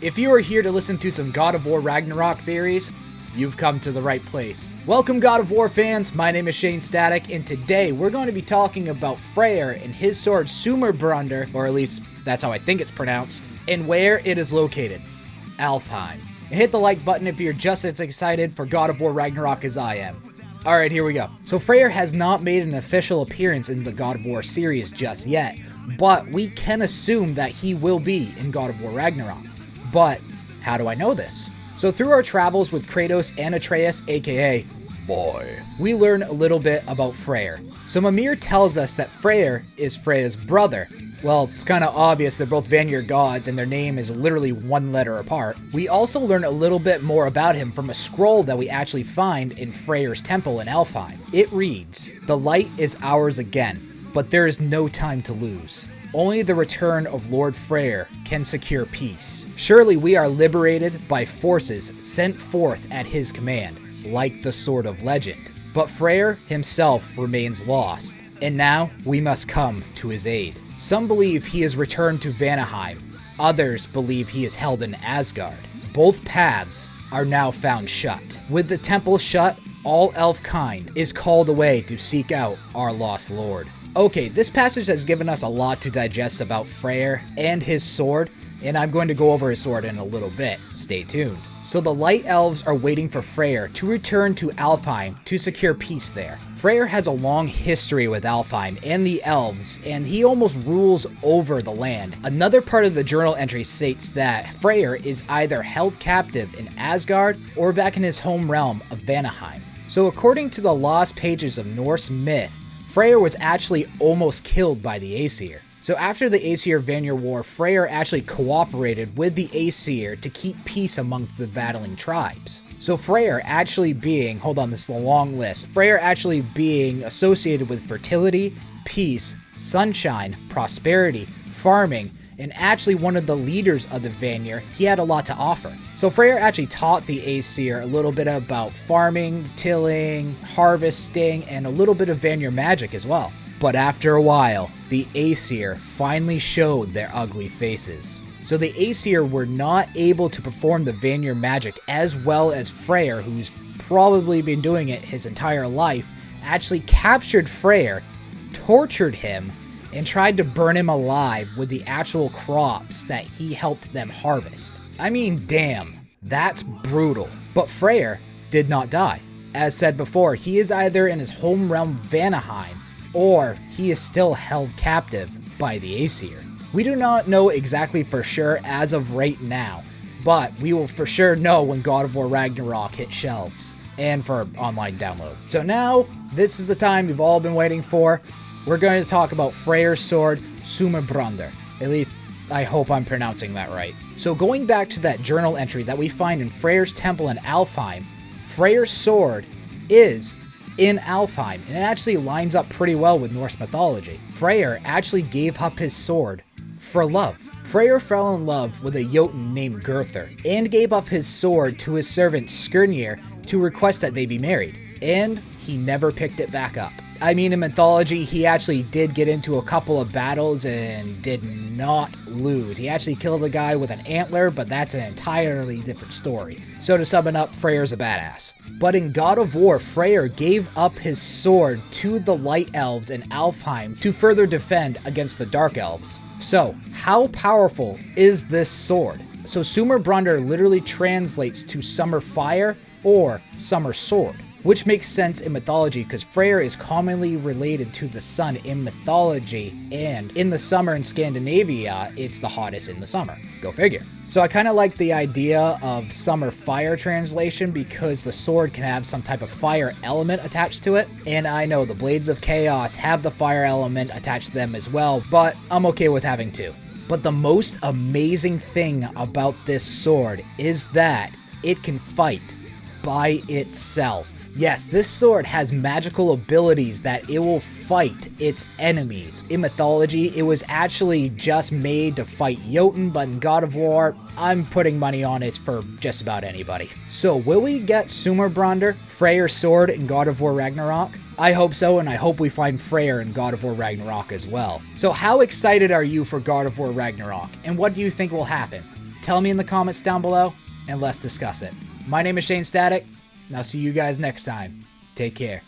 If you are here to listen to some God of War Ragnarok theories, you've come to the right place. Welcome God of War fans, my name is Shane Static, and today we're going to be talking about Freyr and his sword Sumarbrundr, or at least that's how I think it's pronounced, and where it is located, Alfheim. And hit the like button if you're just as excited for God of War Ragnarok as I am. Alright, here we go. So Freyr has not made an official appearance in the God of War series just yet, but we can assume that he will be in God of War Ragnarok. But how do I know this? So through our travels with Kratos and Atreus, aka Boy, we learn a little bit about Freyr. So Mimir tells us that Freyr is Freya's brother. Well, it's kind of obvious they're both Vanir gods and their name is literally one letter apart. We also learn a little bit more about him from a scroll that we actually find in Freyr's temple in Alfheim. It reads, "The light is ours again, but there is no time to lose. Only the return of Lord Freyr can secure peace. Surely we are liberated by forces sent forth at his command, like the Sword of Legend. But Freyr himself remains lost, and now we must come to his aid. Some believe he is returned to Vanaheim, others believe he is held in Asgard. Both paths are now found shut. With the temple shut, all elf kind is called away to seek out our lost lord." Okay, this passage has given us a lot to digest about Freyr and his sword, and I'm going to go over his sword in a little bit. Stay tuned. So the Light Elves are waiting for Freyr to return to Alfheim to secure peace there. Freyr has a long history with Alfheim and the Elves, and he almost rules over the land. Another part of the journal entry states that Freyr is either held captive in Asgard or back in his home realm of Vanaheim. So according to the lost pages of Norse myth, Freyr was actually almost killed by the Aesir. So after the Aesir-Vanir War, Freyr actually cooperated with the Aesir to keep peace amongst the battling tribes. So Freyr actually being, hold on, this is a long list, Freyr actually being associated with fertility, peace, sunshine, prosperity, farming, and actually one of the leaders of the Vanir, he had a lot to offer. So Freyr actually taught the Aesir a little bit about farming, tilling, harvesting, and a little bit of Vanir magic as well. But after a while, the Aesir finally showed their ugly faces. So the Aesir were not able to perform the Vanir magic as well as Freyr, who's probably been doing it his entire life, actually captured Freyr, tortured him, and tried to burn him alive with the actual crops that he helped them harvest. I mean, damn, that's brutal. But Freyr did not die. As said before, he is either in his home realm Vanaheim, or he is still held captive by the Aesir. We do not know exactly for sure as of right now, but we will for sure know when God of War Ragnarok hits shelves, and for online download. So now, this is the time you've all been waiting for. We're going to talk about Freyrs Sword Sumarbrundr. At least, I hope I'm pronouncing that right. So going back to that journal entry that we find in Freyr's temple in Alfheim, Freyrs Sword is in Alfheim, and it actually lines up pretty well with Norse mythology. Freyr actually gave up his sword for love. Freyr fell in love with a Jotun named Gurthur, and gave up his sword to his servant Skirnir to request that they be married, and he never picked it back up. I mean, in mythology, he actually did get into a couple of battles and did not lose. He actually killed a guy with an antler, but that's an entirely different story. So to sum it up, Freyr's a badass. But in God of War, Freyr gave up his sword to the Light Elves in Alfheim to further defend against the Dark Elves. So, how powerful is this sword? So Sumarbrundr literally translates to summer fire or summer sword, which makes sense in mythology because Freyr is commonly related to the sun in mythology, and in the summer in Scandinavia, it's the hottest in the summer. Go figure. So I kind of like the idea of summer fire translation because the sword can have some type of fire element attached to it, and I know the Blades of Chaos have the fire element attached to them as well, but I'm okay with having two. But the most amazing thing about this sword is that it can fight by itself. Yes, this sword has magical abilities that it will fight its enemies. In mythology, it was actually just made to fight Jotun, but in God of War, I'm putting money on it's for just about anybody. So will we get Sumarbrundr, Freyr's Sword in God of War Ragnarok? I hope so, and I hope we find Freyr in God of War Ragnarok as well. So how excited are you for God of War Ragnarok, and what do you think will happen? Tell me in the comments down below, and let's discuss it. My name is Shane Static, and I'll see you guys next time. Take care.